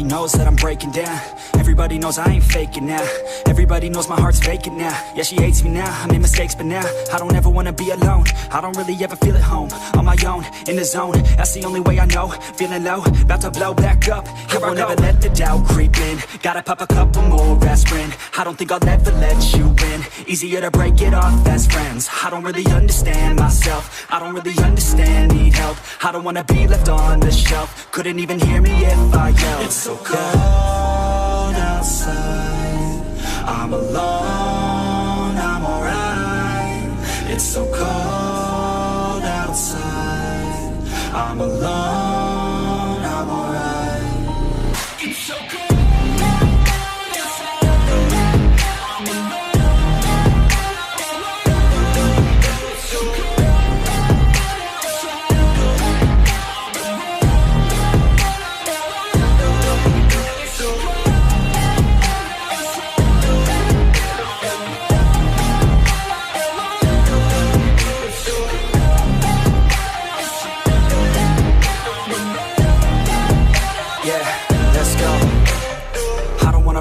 Everybody knows that I'm breaking down. Everybody knows I ain't faking now. Everybody knows my heart's vacant now. Yeah, she hates me now, I made mistakes but now I don't ever wanna be alone. I don't really ever feel at home. On my own, in the zone, that's the only way I know. Feeling low, about to blow back up. Here I won't ever let the doubt creep in. Gotta pop a couple more aspirin. I don't think I'll ever let you in. Easier to break it off as friends. I don't really understand myself. I don't really understand, need help. I don't wanna be left on the shelf. Couldn't even hear me if I yelled. It's so cold outside, I'm alone, I'm alright. It's so cold outside, I'm alone, I'm alright. It's so cold.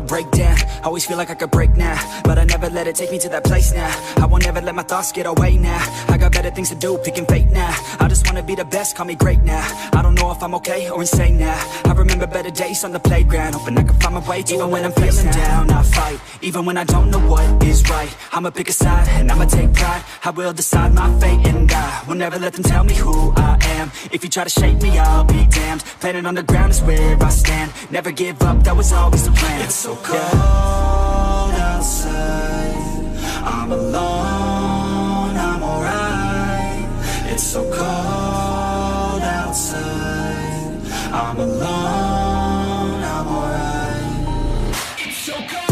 Break down, always feel like I could break now, but I never let it take me to that place now. I won't ever let my thoughts get away now. I got better things to do, picking fate now. I just wanna be the best, call me great now. I don't know if I'm okay or insane now. I remember better days on the playground, hoping I can find my way. Even when I'm feeling down, I fight. Even when I don't know what is right, I'ma pick a side and I'ma take pride. I will decide my fate and I will never let them tell me who I am. If you try to shake me, I'll be damned. Planet on the ground is where I stand. Never give up, that was always the plan. It's so cold outside, I'm alone, I'm alright. It's so cold outside, I'm alone, I'm alright. It's so cold.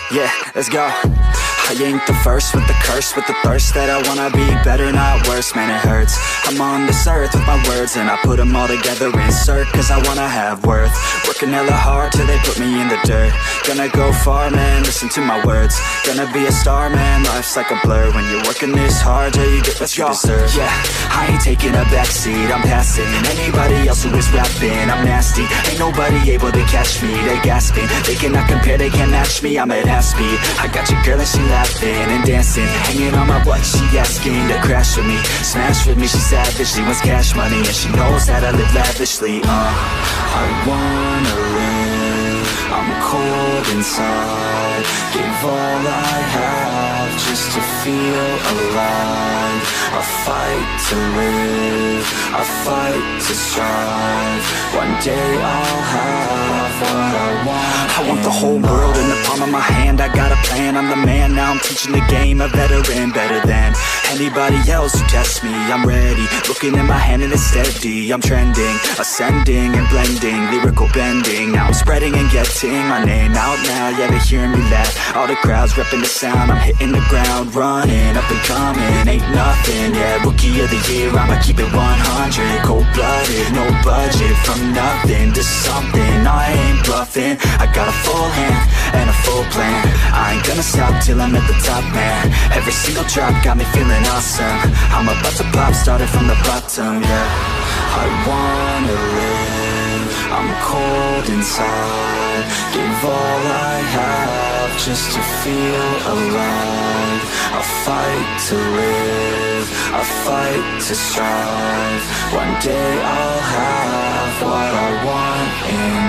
Yeah, let's go. I ain't the first with the curse, with the thirst that I wanna be better, not worse, man it hurts. I'm on this earth with my words and I put them all together, insert, cause I wanna have worth. Working hella hard till they put me in the dirt. Gonna go far, man, listen to my words. Gonna be a star, man, life's like a blur. When you're working this hard, yeah, you get what you deserve. Yeah, I ain't taking a backseat, I'm passing anybody else who is rapping. I'm nasty, ain't nobody able to catch me. They gasping, they cannot compare, they can't match me. I'm at half speed, I got your girl and she laughing and dancing, hanging on my butt, she asking to crash with me, smash with me, she savage, she wants cash money, and she knows that I live lavishly. I wanna live, I'm cold inside, give all I have just to feel alive. I fight to live, I fight to strive, one day I'll have what I want. I want the whole world in the palm of my hand, I got a plan, I'm the man, now I'm teaching the game, a veteran, better than anybody else who tests me. I'm ready, looking in my hand and it's steady. I'm trending, ascending and blending, lyrical bending. Now I'm spreading and getting my name out now. Yeah, they hearing me laugh, all the crowds repping the sound. I'm hitting the ground, running, up and coming, ain't nothing. Yeah, rookie of the year, I'ma keep it 100. Cold-blooded, no budget, from nothing to something. I ain't bluffing, I got a full hand and a full plan. I ain't gonna stop till I'm at the top, man. Every single drop got me feeling awesome. I'm about to pop, started from the bottom, yeah. I wanna live, I'm cold inside, give all I have just to feel alive. I fight to live, I fight to strive, one day I'll have what I want in